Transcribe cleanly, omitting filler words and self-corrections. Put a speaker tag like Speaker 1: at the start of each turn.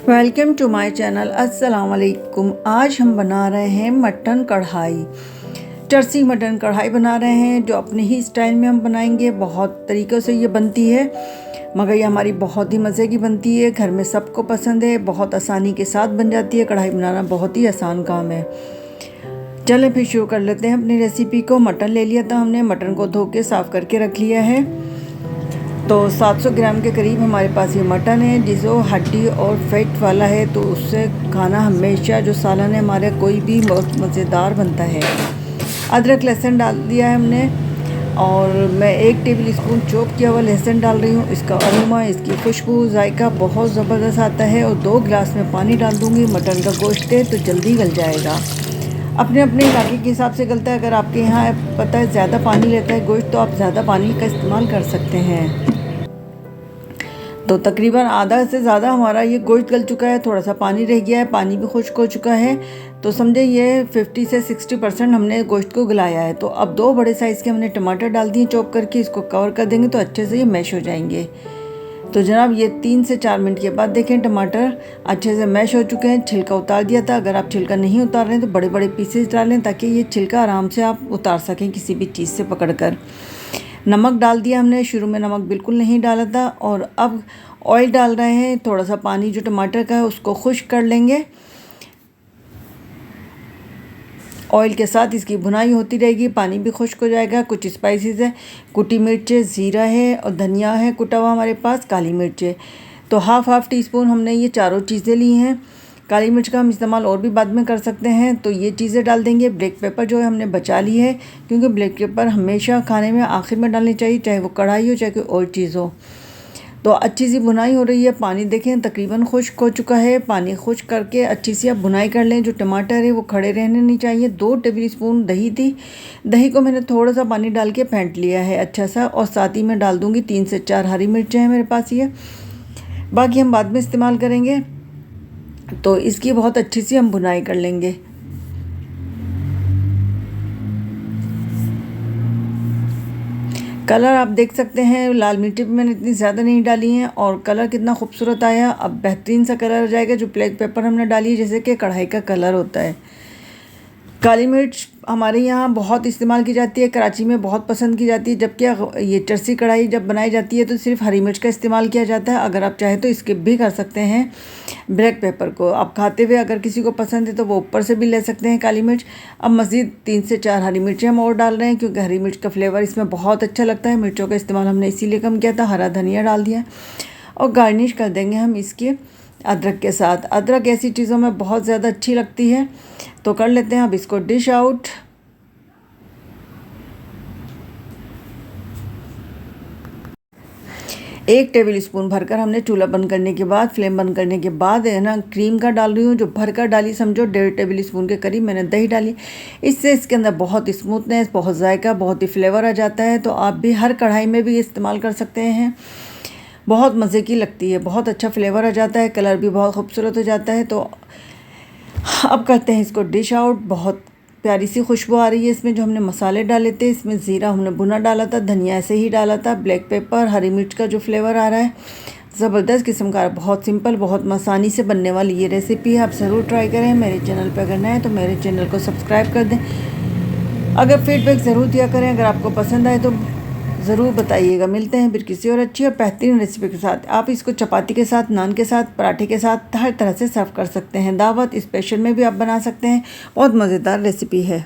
Speaker 1: Welcome to my channel. अस्सलाम वालेकुम। आज हम बना रहे हैं मटन कढ़ाई, चरसी मटन कढ़ाई बना रहे हैं जो अपने ही स्टाइल में हम बनाएंगे। बहुत तरीक़ों से ये बनती है मगर ये हमारी बहुत ही मज़े की बनती है, घर में सबको पसंद है, बहुत आसानी के साथ बन जाती है। कढ़ाई बनाना बहुत ही आसान काम है। चलें फिर शुरू कर लेते हैं अपनी रेसिपी को। मटन ले लिया था हमने, मटन को धो के साफ़ करके रख लिया है। तो 700 ग्राम के करीब हमारे पास ये मटन है जिसको हड्डी और फैट वाला है, तो उससे खाना हमेशा जो सालन है हमारे कोई भी बहुत मज़ेदार बनता है। अदरक लहसुन डाल दिया है हमने और मैं 1 टेबल स्पून चॉप किया हुआ लहसुन डाल रही हूँ। इसका अरोमा, इसकी खुशबू, जायका बहुत ज़बरदस्त आता है। और 2 गिलास में पानी डाल दूँगी। मटन का गोश्त है तो जल्दी गल जाएगा। अपने अपने इलाके के हिसाब से गलता है। अगर आपके यहाँ पता है ज़्यादा पानी लेता है गोश्त तो आप ज़्यादा पानी का इस्तेमाल कर सकते हैं। तो तकरीबन आधा से ज़्यादा हमारा ये गोश्त गल चुका है, थोड़ा सा पानी रह गया है, पानी भी खुश्क हो चुका है। तो समझे ये 50 से 60% हमने गोश्त को गलाया है। तो अब 2 बड़े साइज़ के हमने टमाटर डाल दिए चॉप करके, इसको कवर कर देंगे तो अच्छे से ये मैश हो जाएंगे। तो जनाब ये 3 से 4 मिनट के बाद देखें टमाटर अच्छे से मैश हो चुके हैं। छिलका उतार दिया था। अगर आप छिलका नहीं उतार रहे हैं तो बड़े बड़े पीसेस डालें ताकि ये छिलका आराम से आप उतार सकें किसी भी चीज़ से पकड़ कर। नमक डाल दिया हमने, शुरू में नमक बिल्कुल नहीं डाला था। और अब ऑयल डाल रहे हैं, थोड़ा सा पानी जो टमाटर का है उसको खुश्क कर लेंगे। ऑयल के साथ इसकी भुनाई होती रहेगी, पानी भी खुश्क हो जाएगा। कुछ स्पाइसेस है, कुटी मिर्चें, ज़ीरा है और धनिया है कुटा हुआ हमारे पास, काली मिर्चें। तो हाफ टी स्पून हमने ये चारों चीज़ें ली हैं। काली मिर्च का हम इस्तेमाल और भी बाद में कर सकते हैं। तो ये चीज़ें डाल देंगे। ब्लैक पेपर जो है हमने बचा ली है क्योंकि ब्लैक पेपर हमेशा खाने में आखिर में डालनी चाहिए, चाहे वो कढ़ाई हो चाहे कोई और चीज़ हो। तो अच्छी सी भुनाई हो रही है। पानी देखें तकरीबन खुश्क हो चुका है। पानी खुश्क करके अच्छी सी आप भुनाई कर लें। जो टमाटर है वो खड़े रहने नहीं चाहिए। 2 टेबल स्पून दही थी, दही को मैंने थोड़ा सा पानी डाल के फेंट लिया है अच्छा सा। और साथ ही में डाल दूँगी 3 से 4 हरी मिर्चें हैं मेरे पास ये, बाकी हम बाद में इस्तेमाल करेंगे। तो इसकी बहुत अच्छी सी हम भुनाई कर लेंगे। कलर आप देख सकते हैं, लाल मिर्ची भी मैंने इतनी ज़्यादा नहीं डाली हैं और कलर कितना खूबसूरत आया। अब बेहतरीन सा कलर आ जाएगा जो ब्लैक पेपर हमने डाली है जैसे कि कढ़ाई का कलर होता है। काली मिर्च हमारे यहाँ बहुत इस्तेमाल की जाती है, कराची में बहुत पसंद की जाती है। जबकि ये चरसी कढ़ाई जब बनाई जाती है तो सिर्फ हरी मिर्च का इस्तेमाल किया जाता है। अगर आप चाहें तो स्किप भी कर सकते हैं ब्लैक पेपर को। आप खाते हुए अगर किसी को पसंद है तो वो ऊपर से भी ले सकते हैं काली मिर्च। अब मज़ीद 3 से 4 हरी मिर्चें हम और डाल रहे हैं क्योंकि हरी मिर्च का फ्लेवर इसमें बहुत अच्छा लगता है। मिर्चों का इस्तेमाल हमने इसीलिए कम किया था। हरा धनिया डाल दिया और गार्निश कर देंगे हम इसके अदरक के साथ। अदरक ऐसी चीज़ों में बहुत ज़्यादा अच्छी लगती है। तो कर लेते हैं अब इसको डिश आउट। एक टेबल स्पून भरकर हमने चूल्हा बंद करने के बाद, फ्लेम बंद करने के बाद है ना क्रीम का डाल रही हूँ जो भरकर डाली, समझो 1.5 टेबल स्पून के करीब मैंने दही डाली। इससे इसके अंदर बहुत स्मूथनेस, बहुत जायका, बहुत ही फ्लेवर आ जाता है। तो आप भी हर कढ़ाई में भी इस्तेमाल कर सकते हैं। बहुत मज़े की लगती है, बहुत अच्छा फ्लेवर आ जाता है, कलर भी बहुत खूबसूरत हो जाता है। तो अब करते हैं इसको डिश आउट। बहुत प्यारी सी खुशबू आ रही है इसमें। जो हमने मसाले डाले थे इसमें ज़ीरा हमने भुना डाला था, धनिया ऐसे ही डाला था, ब्लैक पेपर, हरी मिर्च का जो फ्लेवर आ रहा है ज़बरदस्त किस्म का। बहुत सिंपल, बहुत आसानी से बनने वाली ये रेसिपी है। आप ज़रूर ट्राई करें। मेरे चैनल पर अगर नए हैं तो मेरे चैनल को सब्सक्राइब कर दें। अगर फीडबैक ज़रूर दिया करें। अगर आपको पसंद आए तो ज़रूर बताइएगा। मिलते हैं फिर किसी और अच्छी और बेहतरीन रेसिपी के साथ। आप इसको चपाती के साथ, नान के साथ, पराठे के साथ हर तरह से सर्व कर सकते हैं। दावत स्पेशल में भी आप बना सकते हैं। बहुत मज़ेदार रेसिपी है।